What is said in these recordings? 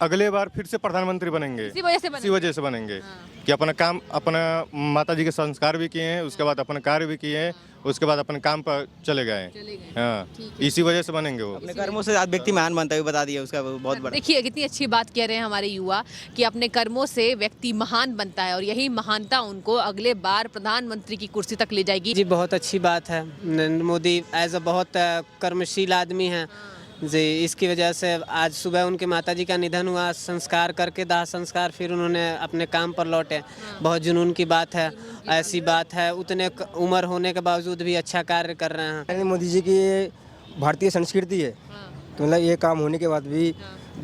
अगले बार फिर से प्रधानमंत्री बनेंगे, इसी वजह से बनेंगे कि अपना काम, अपना माता जी के संस्कार भी किए हैं, उसके बाद अपने कार्य भी किए हैं, उसके बाद अपने काम पर चले गए। हाँ, इसी वजह से बनेंगे वो। अपने कर्मों से आज व्यक्ति महान बनता है, बता दिया उसका बहुत बड़ा। देखिए कितनी अच्छी बात कह रहे हैं हमारे युवा कि अपने कर्मों से व्यक्ति महान बनता है और यही महानता उनको अगले बार प्रधानमंत्री की कुर्सी तक ले जाएगी। जी बहुत अच्छी बात है। नरेंद्र मोदी एज अ बहुत कर्मशील आदमी हैं जी, इसकी वजह से आज सुबह उनके माताजी का निधन हुआ, संस्कार करके दाह संस्कार फिर उन्होंने अपने काम पर लौटे। बहुत जुनून की बात है, ऐसी बात है, उतने उम्र होने के बावजूद भी अच्छा कार्य कर रहे हैं। नरेंद्र मोदी जी की ये भारतीय संस्कृति है, तो मतलब ये काम होने के बाद भी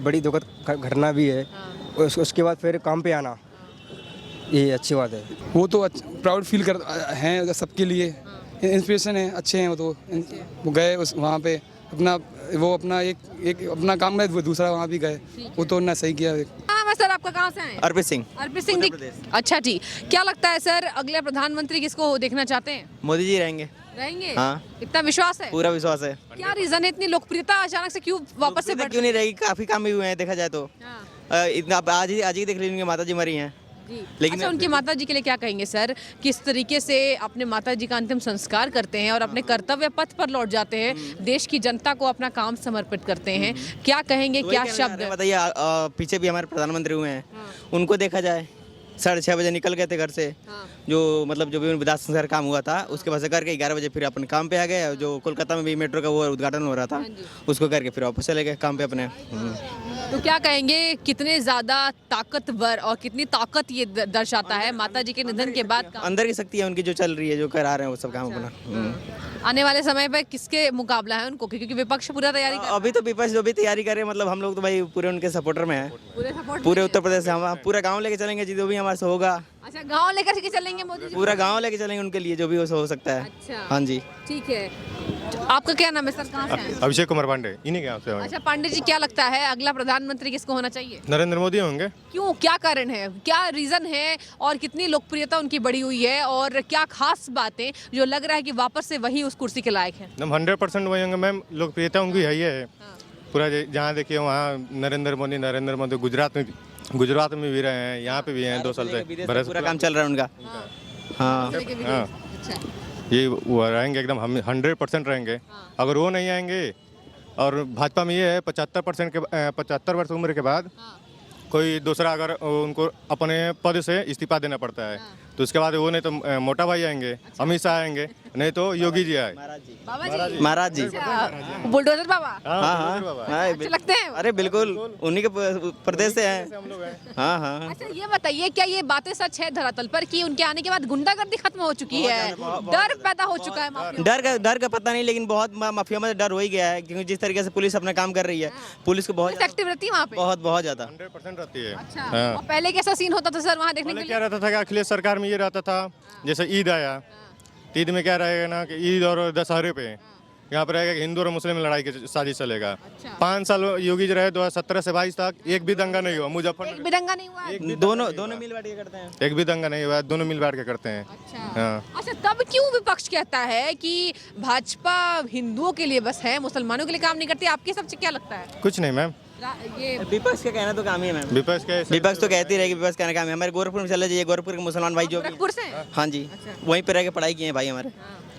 बड़ी दुखद घटना भी है, उसके बाद फिर काम पे आना, ये अच्छी बात है। वो तो प्राउड फील कर हैं सबके लिए, इंस्पिरेशन है, अच्छे हैं वो तो। वो गए उस वहाँ पे अपना एक अपना काम गए, वो दूसरा वहाँ भी गए, वो तो उन्होंने सही किया। हाँ सर, आपका कहाँ से है? अर्पित सिंह। अर्पित सिंह जी, अच्छा जी। क्या लगता है सर, अगले प्रधानमंत्री किसको देखना चाहते हैं? मोदी जी रहेंगे। हाँ, इतना विश्वास है? पूरा विश्वास है। क्या रीजन है, इतनी लोकप्रियता अचानक से क्यों वापस से क्यों नहीं रहेगी, काफी काम भी हुए हैं देखा जाए तो। इतना आज ही देख लीजिए, उनकी माता जी मरी हैं। लेकिन अच्छा, उनकी माता जी के लिए क्या कहेंगे सर? किस तरीके से अपने माता जी का अंतिम संस्कार करते हैं और अपने कर्तव्य पथ पर लौट जाते हैं, देश की जनता को अपना काम समर्पित करते हैं, क्या कहेंगे, क्या शब्द? बताइए, पीछे भी हमारे प्रधानमंत्री हुए हैं, उनको देखा जाए 6:30 बजे निकल गए थे घर से, जो मतलब जो भी विदाह संस्कार काम हुआ था उसके बाद से करके 11 बजे फिर अपने काम पे आ गए। जो कोलकाता में भी मेट्रो का वो उद्घाटन हो रहा था, उसको करके फिर वापस चले गए काम पे अपने। तो क्या कहेंगे, कितने ज्यादा ताकतवर और कितनी ताकत ये दर्शाता है माता जी के निधन के बाद? अंदर की शक्ति है उनकी जो चल रही है, जो करा रहे हैं वो सब काम अपना। आने वाले समय पे किसके मुकाबला है उनको, क्योंकि विपक्ष पूरा तैयारी कर? अभी तो विपक्ष जो भी तैयारी करे, मतलब हम लोग तो भाई पूरे उनके सपोर्टर में हैं, पूरे उत्तर प्रदेश से। हम पूरा गाँव लेके चलेंगे जो भी हमारे से होगा। अच्छा, गाँव लेकर के चलेंगे मोदी जी? पूरा गाँव लेके चलेंगे उनके लिए, जो भी हो सकता है। अच्छा, हाँ जी, ठीक है। आपका क्या नाम है सर, कहाँ से हैं? अभिषेक कुमार पांडे, इन्हीं के यहाँ से। अच्छा पांडे जी, क्या लगता है अगला प्रधानमंत्री किसको होना चाहिए? नरेंद्र मोदी होंगे। क्यों, क्या कारण है, क्या रीजन है और कितनी लोकप्रियता उनकी बढ़ी हुई है और क्या खास बातें जो लग रहा है कि वापस से वही उस कुर्सी के लायक है? 100% वही होंगे मैम, लोकप्रियता उनकी है ही है पूरा। जहाँ देखिए वहाँ नरेंद्र मोदी गुजरात में भी रहे हैं, यहाँ पे भी हैं 2 साल से, पूरा काम चल रहा है उनका। हाँ, ये वो रहेंगे एकदम, हम 100% रहेंगे। अगर वो नहीं आएंगे, और भाजपा में ये है 75 वर्ष उम्र के बाद कोई दूसरा अगर उनको अपने पद से इस्तीफा देना पड़ता है, तो उसके बाद वो नहीं तो मोटा भाई आएंगे, अमित शाह आएंगे, नहीं तो योगी जी आए, महाराज जी, बुलडोजर बाबा। हाँ, अच्छे लगते हैं? अरे बिल्कुल, उन्हीं के प्रदेश से हैं। हाँ। अच्छा ये बताइए, क्या ये बातें सच है धरातल पर कि उनके आने के बाद गुंडागर्दी खत्म हो चुकी है, डर पैदा हो चुका है माफिया? डर का पता नहीं, लेकिन बहुत माफिया में डर हो ही गया है, क्योंकि जिस तरीके से पुलिस अपना काम कर रही है, पुलिस को बहुत एक्टिव रहती है वहाँ पे, बहुत ज्यादा 100% रहती है। अच्छा, और पहले कैसा सीन होता था सर वहाँ देखने के लिए? क्या रहता था कि अखिलेश सरकार में ये रहता था, जैसे ईद आया, तो ईद में क्या रहेगा ना कि ईद और दशहरे पे यहाँ पर रहेगा कि हिंदू और मुस्लिम में लड़ाई की साजिश चलेगा। 5 साल योगी जी रहे, 2017 से 22 तक एक भी दंगा नहीं हुआ मुजफ्फरनगर। एक भी दंगा नहीं हुआ? दोनों मिल बैठ के करते हैं, एक भी दंगा नहीं हुआ, दोनों मिल बैठ के करते हैं। अच्छा, तब क्यों विपक्ष कहता है कि भाजपा हिंदुओं के लिए बस है, मुसलमानों के लिए काम नहीं करती? आपके सबसे क्या लगता है? कुछ नहीं मैम, ये विपक्ष का कहना तो काम ही है मैम। विपक्ष तो कहती रहेगी, विपक्ष कहना काम है। हमारे गोरखपुर में चले जाइए, गोरखपुर के मुसलमान भाई जो गोरखपुर से? हाँ जी, वहीं पे रह के पढ़ाई किए हैं भाई, हमारे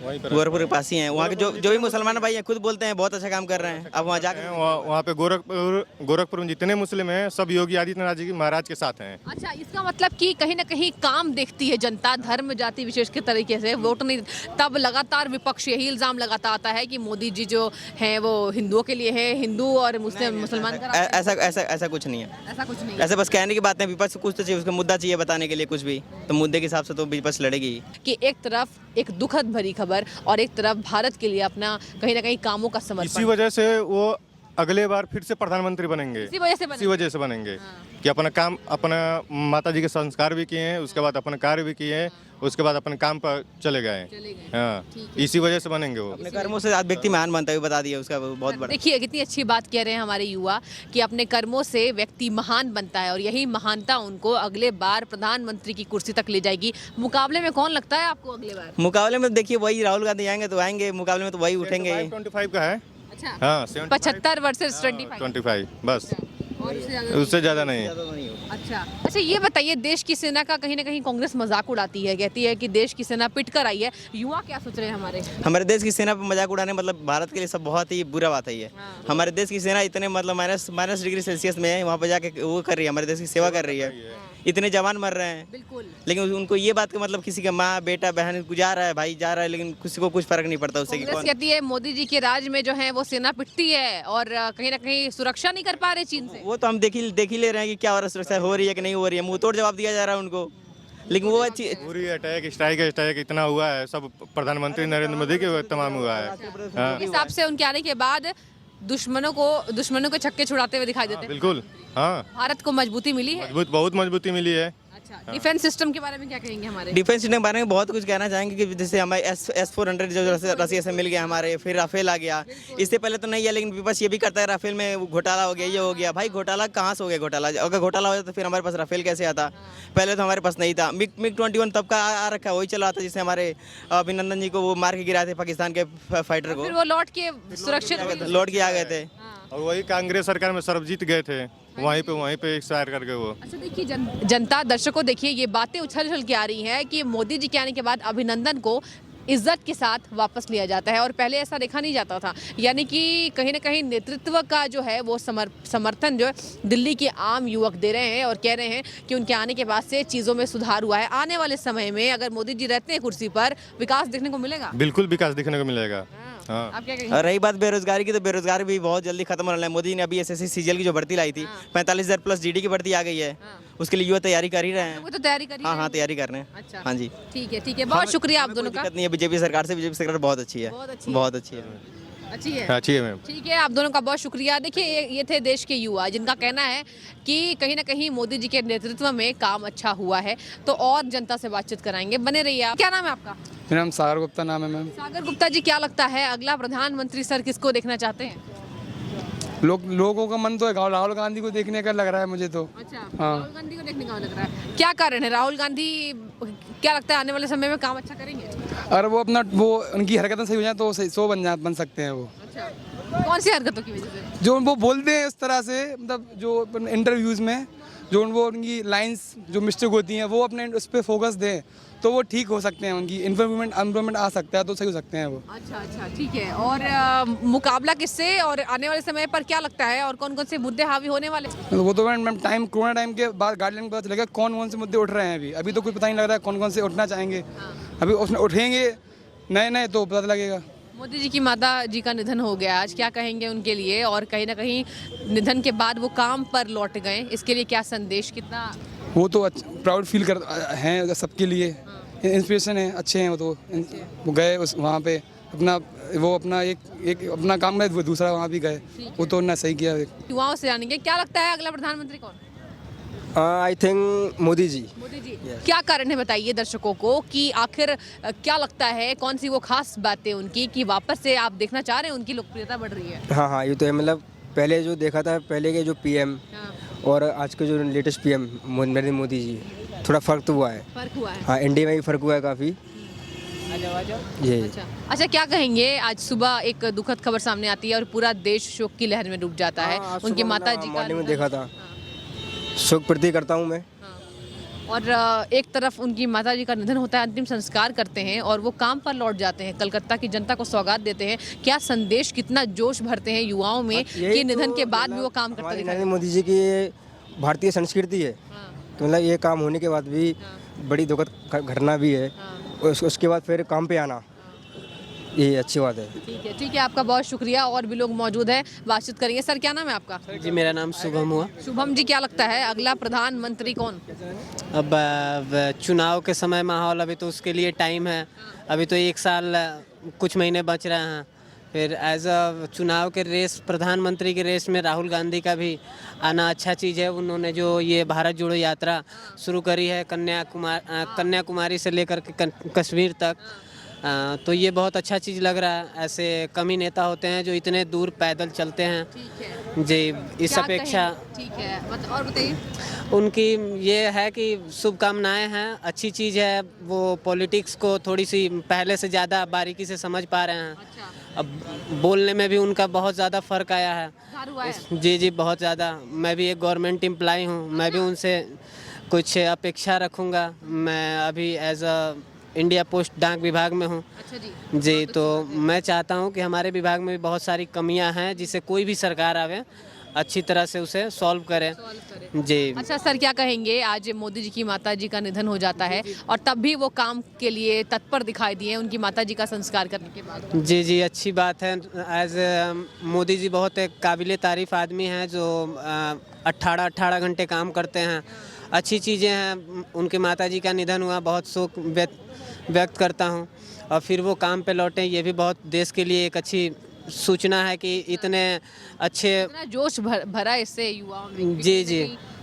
गोरखपुर के पास ही हैं। वहाँ के जो भी मुसलमान भाई हैं खुद बोलते हैं बहुत अच्छा काम कर रहे हैं। अब वहाँ जाकर वहाँ पे गोरखपुर में जितने मुस्लिम हैं सब योगी आदित्यनाथ जी महाराज के साथ हैं। अच्छा, इसका मतलब कि कहीं ना कहीं काम देखती है जनता, धर्म जाति विशेष के तरीके से वोट नहीं। तब लगातार विपक्ष यही इल्जाम लगाता आता है कि मोदी जी जो है वो हिंदुओं के लिए है, हिंदू और मुसलमान का। ऐसा कुछ नहीं है, ऐसा कुछ नहीं, ऐसे बस कहने की बात है। विपक्ष कुछ तो चाहिए, उसका मुद्दा चाहिए बताने के लिए, कुछ भी तो मुद्दे के हिसाब से तो विपक्ष लड़ेगी। कि एक तरफ एक दुखद भरी खबर और एक तरफ भारत के लिए अपना कहीं ना कहीं कामों का समर्पण, इसी वजह से वो अगले बार फिर से प्रधानमंत्री बनेंगे, इसी वजह से बनेंगे कि अपना काम, अपना माता जी के संस्कार भी किए हैं, उसके बाद अपने कार्य भी किए हैं, उसके बाद अपने काम पर चले गए। हाँ, इसी वजह से बनेंगे वो। अपने कर्मों से आज व्यक्ति महान बनता है, बता दिया उसका बहुत बड़ा। देखिए कितनी अच्छी बात कह रहे हैं हमारे युवा कि अपने कर्मों से व्यक्ति महान बनता है और यही महानता उनको अगले बार प्रधानमंत्री की कुर्सी तक ले जाएगी। मुकाबले में कौन लगता है आपको अगले बार? मुकाबले में देखिए वही राहुल गांधी आएंगे तो आएंगे, मुकाबले में तो वही उठेंगे। 25 का है। अच्छा, हाँ, 75 वर्सेस 25 बस। और उससे ज़्यादा नहीं। अच्छा, ये बताइए, देश की सेना का कहीं ना कहीं कांग्रेस मजाक उड़ाती है, कहती है कि देश की सेना पिट कर आई है। युवा क्या सोच रहे हैं हमारे? हमारे देश की सेना पर मजाक उड़ाने मतलब भारत के लिए सब बहुत ही बुरा बात है ये। हमारे देश की सेना इतने मतलब माइनस डिग्री सेल्सियस में है, वहाँ पर जाके वो कर रही है, हमारे देश की सेवा कर रही है। इतने जवान मर रहे हैं, बिल्कुल। लेकिन उनको ये बात का मतलब किसी का माँ बेटा बहन जा रहा है, भाई जा रहा है, लेकिन किसी को कुछ फर्क नहीं पड़ता उससे कि कांग्रेस कौन। कहती है मोदी जी के राज में जो है वो सेना पिटती है और कहीं ना कहीं सुरक्षा नहीं कर पा रहे चीन से। वो तो हम देख ही ले रहे हैं कि क्या हो रहा है, सुरक्षा हो रही है कि नहीं हो रही है, मुंह तोड़ जवाब दिया जा रहा है उनको। लेकिन वो अच्छी पूरी अटैक स्ट्राइक इतना हुआ है, सब प्रधानमंत्री नरेंद्र मोदी के तमाम हुआ है। हाँ, इस हिसाब से उनके आने के बाद दुश्मनों को छक्के छुड़ाते हुए दिखाई देते हैं। बिल्कुल। हाँ, भारत को मजबूती मिली है। बहुत मजबूती मिली है। अच्छा, डिफेंस सिस्टम के बारे में क्या कहेंगे हमारे? डिफेंस सिस्टम के बारे में बहुत कुछ कहना चाहेंगे कि जैसे हमारे S-400 जो रसिया से मिल गया हमारे, फिर राफेल आ गया। इससे पहले तो नहीं है, लेकिन विपक्ष ये भी करता है राफेल में घोटाला हो गया, ये हो गया। भाई घोटाला कहाँ से हो गया? घोटाला अगर घोटाला हो जाता तो फिर हमारे पास राफेल कैसे आता? पहले तो हमारे पास नहीं था। मिग 21 तब का आ रखा, वही चला था जिससे हमारे अभिनंदन जी को वो मार के गिराए थे पाकिस्तान के फाइटर को, फिर वो लौट के सुरक्षित लौट के आ गए थे। और वही कांग्रेस सरकार में सर्वजीत गए थे, वहीं पे एक्सपायर करके वो। अच्छा, देखिए जनता दर्शकों, देखिए ये बातें उछल के आ रही हैं कि मोदी जी के आने के बाद अभिनंदन को इज्जत के साथ वापस लिया जाता है और पहले ऐसा देखा नहीं जाता था। यानी कि कहीं ना कहीं नेतृत्व का जो है वो समर्थन जो है दिल्ली के आम युवक दे रहे हैं और कह रहे हैं कि उनके आने के बाद से चीज़ों में सुधार हुआ है। आने वाले समय में अगर मोदी जी रहते हैं कुर्सी पर, विकास देखने को मिलेगा। बिल्कुल विकास देखने को मिलेगा। हाँ। आप क्या कहेंगे? और रही बात बेरोजगारी की, तो बेरोजगारी भी बहुत जल्दी खत्म होने वाला है। मोदी जी ने अभी SSC CGL की जो भर्ती लाई थी, 45,000 प्लस GD की भर्ती आ गई है। उसके लिए युवा तैयारी कर ही रहे हैं। वो तो तैयारी करिए। हाँ, तैयारी कर रहे हैं। अच्छा, हाँ जी, ठीक है, बहुत शुक्रिया आप दोनों का। दिक्कत नहीं है बीजेपी सरकार से। बीजेपी सरकार बहुत अच्छी है, बहुत अच्छी है। अच्छी है। अच्छी है मैम। ठीक है, आप दोनों का बहुत शुक्रिया। देखिए ये थे देश के युवा जिनका कहना है कि कहीं ना कहीं मोदी जी के नेतृत्व में काम अच्छा हुआ है। तो और जनता से बातचीत कराएंगे, बने रहिए आप। क्या नाम है आपका? मेरा नाम सागर गुप्ता नाम है मैम। सागर गुप्ता जी, क्या लगता है अगला प्रधानमंत्री सर किसको देखना चाहते हैं? लोगों का मन तो है राहुल गांधी को देखने का लग रहा है मुझे तो। अच्छा, हाँ। राहुल गांधी को देखने का लग रहा है। क्या कारण है? राहुल गांधी क्या लगता है आने वाले समय में काम अच्छा करेंगे? और वो उनकी हरकतें सही हो जाए तो सो बन सकते हैं वो। अच्छा, कौन सी हरकतों की वजह से? जो वो बोलते हैं इस तरह से, मतलब जो इंटरव्यूज़ में जो वो उनकी लाइंस जो मिस्टेक होती हैं वो अपने उस पर फोकस दें तो वो ठीक हो सकते हैं, उनकी इम्प्रूवमेंट आ सकता है तो सही हो सकते हैं वो। अच्छा, ठीक है। और मुकाबला किससे और आने वाले समय पर क्या लगता है और कौन कौन से मुद्दे हावी होने वाले? वो तो मैम कोरोना टाइम के बाद गाइडलाइन पता चलेगा कौन से मुद्दे उठ रहे हैं। अभी तो कुछ पता नहीं लग रहा है कौन से उठना चाहेंगे। अभी उसमें उठेंगे नए तो पता लगेगा। मोदी जी की माता जी का निधन हो गया आज, क्या कहेंगे उनके लिए? और कहीं ना कहीं निधन के बाद वो काम पर लौट गए, इसके लिए क्या संदेश? कितना वो तो प्राउड फील कर हैं सबके लिए, इंस्पिरेशन है, अच्छे हैं वो गए वहाँ पे अपना एक अपना काम गए, वो दूसरा वहाँ भी गए, वो तो उन्होंने सही किया। युवाओं से जानेंगे क्या लगता है अगला प्रधानमंत्री कौन? I think Modi ji. मोदी जी। क्या कारण है बताइए दर्शकों को कि आखिर क्या लगता है, कौन सी वो खास बातें उनकी कि वापस से आप देखना चाह रहे हैं उनकी लोकप्रियता बढ़ रही है? हाँ, ये तो है। मतलब पहले जो देखा था, पहले के जो PM और आज के जो लेटेस्ट PM नरेंद्र मोदी जी, थोड़ा फ़र्क तो हुआ है। फर्क हुआ है। हाँ, इंडिया में भी फ़र्क हुआ है काफ़ी। ये अच्छा, क्या कहेंगे? आज सुबह एक दुखद खबर सामने आती है और पूरा देश शोक की लहर में डूब जाता है। हाँ, उनकी माता जी का मॉर्निंग में निधन। देखा था। शोक प्रति करता हूँ मैं। और एक तरफ उनकी माता जी का निधन होता है, अंतिम संस्कार करते हैं और वो काम पर लौट जाते हैं, कलकत्ता की जनता को सौगात देते हैं। क्या संदेश, कितना जोश भरते हैं युवाओं में कि निधन के बाद भी वो काम करते दिखाई नरेंद्र मोदी जी की ये भारतीय संस्कृति है। तो मतलब ये काम होने के बाद भी बड़ी दुखद घटना भी है। उसके बाद फिर काम पे आना, ये अच्छी बात है। ठीक है, आपका बहुत शुक्रिया। और भी लोग मौजूद हैं, बातचीत करेंगे। सर, क्या नाम है आपका? जी, मेरा नाम शुभम हुआ। शुभम जी, क्या लगता है अगला प्रधानमंत्री कौन? अब चुनाव के समय माहौल, अभी तो उसके लिए टाइम है। अभी तो 1 साल कुछ महीने बच रहे हैं। फिर एज अ चुनाव के रेस, प्रधानमंत्री के रेस में राहुल गांधी का भी आना अच्छा चीज़ है। उन्होंने जो ये भारत जोड़ो यात्रा शुरू करी है कन्याकुमारी से लेकर के कश्मीर तक, तो ये बहुत अच्छा चीज़ लग रहा है। ऐसे कम ही नेता होते हैं जो इतने दूर पैदल चलते हैं। ठीक है, जी, इस क्या अपेक्षा कहेंगे? ठीक है, मतलब और बताइए। उनकी ये है कि शुभकामनाएं हैं, अच्छी चीज़ है। वो पॉलिटिक्स को थोड़ी सी पहले से ज़्यादा बारीकी से समझ पा रहे हैं। अच्छा, अब बोलने में भी उनका बहुत ज़्यादा फ़र्क आया है। सुधार हुआ है? जी जी, बहुत ज़्यादा। मैं भी एक गवर्नमेंट एम्प्लॉय हूँ, मैं भी उनसे कुछ अपेक्षा रखूँगा। मैं अभी एज अ इंडिया पोस्ट डाक विभाग में हूँ। अच्छा जी, जी, तो मैं चाहता हूँ कि हमारे विभाग में भी बहुत सारी कमियाँ हैं, जिसे कोई भी सरकार आवे अच्छी तरह से उसे सॉल्व करे। सॉल्व करें। जी अच्छा सर, क्या कहेंगे, आज मोदी जी की माता जी का निधन हो जाता है और तब भी वो काम के लिए तत्पर दिखाई दिए उनकी माता जी का संस्कार करने के बाद। जी जी, अच्छी बात है। एज मोदी जी बहुत एक काबिल तारीफ़ आदमी हैं जो 18 घंटे काम करते हैं। अच्छी चीज़ें हैं। उनके माता जी का निधन हुआ, बहुत शोक व्यक्त करता हूँ। और फिर वो काम पे लौटे, ये भी बहुत देश के लिए एक अच्छी सूचना है कि इतने अच्छे। इतना जोश भरा इससे युवाओं में। जी, जी।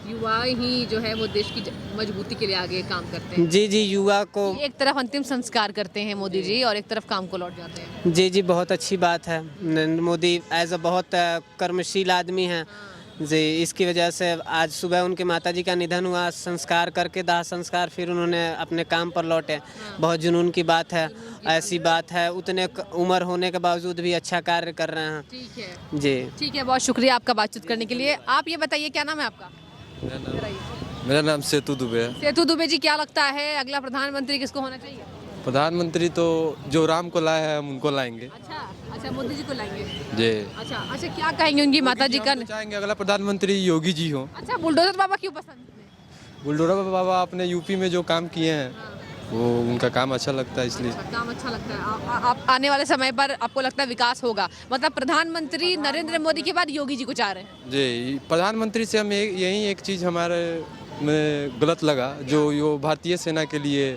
युवा ही जो है वो देश की मजबूती के लिए आगे काम करते हैं। जी जी, युवा को। एक तरफ अंतिम संस्कार करते हैं मोदी जी और एक तरफ काम को लौट जाते हैं। जी जी, बहुत अच्छी बात है। नरेंद्र मोदी एज अ बहुत कर्मशील आदमी हैं। जी, इसकी वजह से आज सुबह उनके माताजी का निधन हुआ, संस्कार करके दाह संस्कार फिर उन्होंने अपने काम पर लौटे। बहुत जुनून की बात है। ऐसी बात है, उतने उम्र होने के बावजूद भी अच्छा कार्य कर रहे हैं। ठीक है, जी, ठीक है, बहुत शुक्रिया आपका बातचीत करने के लिए। आप ये बताइए, क्या नाम है आपका? मेरा नाम सेतु दुबे है। सेतु दुबे जी, क्या लगता है अगला प्रधानमंत्री किसको होना चाहिए? प्रधानमंत्री तो जो राम को लाए हैं हम उनको लाएंगे। अच्छा अच्छा, मोदी जी को लाएंगे। जी, अच्छा अच्छा, क्या कहेंगे उनकी माता जी का? हम तो चाहेंगे अगला प्रधानमंत्री योगी जी हो। अच्छा, बुलडोजर बाबा क्यों पसंद है? बुलडोरा बाबा अपने यूपी में जो काम किए हैं वो उनका काम अच्छा लगता है, इसलिए। काम अच्छा लगता है। आप आने वाले समय पर आपको लगता है विकास होगा, मतलब प्रधानमंत्री नरेंद्र मोदी के बाद योगी जी को चाह रहे हैं? जी, प्रधानमंत्री से हम यही एक चीज़ हमारे में गलत लगा, जो यो भारतीय सेना के लिए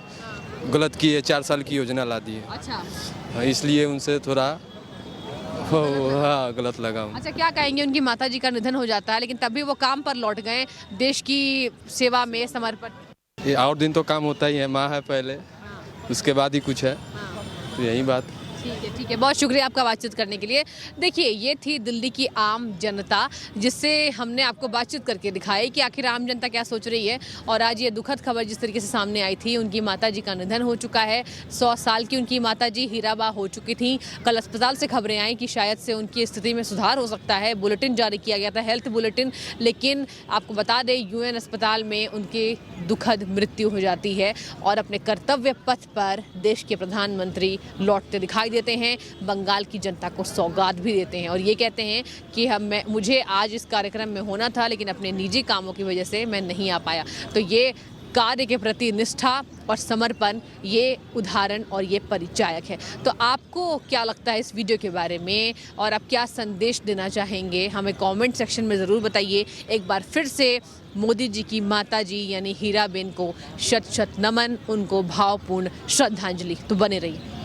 गलत की है, 4 साल की योजना ला दी है। अच्छा इसलिए उनसे थोड़ा हाँ गलत लगा। अच्छा, क्या कहेंगे, उनकी माता जी का निधन हो जाता है लेकिन तब भी वो काम पर लौट गए, देश की सेवा में समर्पण। ये और दिन तो काम होता ही है, माँ है पहले, उसके बाद ही कुछ है, तो यही बात। ठीक है, बहुत शुक्रिया आपका बातचीत करने के लिए। देखिए, ये थी दिल्ली की आम जनता, जिससे हमने आपको बातचीत करके दिखाई कि आखिर आम जनता क्या सोच रही है। और आज ये दुखद खबर जिस तरीके से सामने आई थी, उनकी माताजी का निधन हो चुका है। 100 साल की उनकी माताजी हीराबा हो चुकी थी। कल अस्पताल से खबरें आई कि शायद से उनकी स्थिति में सुधार हो सकता है। बुलेटिन जारी किया गया था, हेल्थ बुलेटिन, लेकिन आपको बता दें यूएन अस्पताल में उनकी दुखद मृत्यु हो जाती है और अपने कर्तव्य पथ पर देश के प्रधानमंत्री लौटते दिखाई देते हैं, बंगाल की जनता को सौगात भी देते हैं और ये कहते हैं कि मुझे आज इस कार्यक्रम में होना था लेकिन अपने निजी कामों की वजह से मैं नहीं आ पाया। तो ये कार्य के प्रति निष्ठा और समर्पण, ये उदाहरण और ये परिचायक है। तो आपको क्या लगता है इस वीडियो के बारे में और आप क्या संदेश देना चाहेंगे, हमें कमेंट सेक्शन में ज़रूर बताइए। एक बार फिर से मोदी जी की माताजी यानी हीराबेन को शत शत नमन, उनको भावपूर्ण श्रद्धांजलि। तो बने रहिए।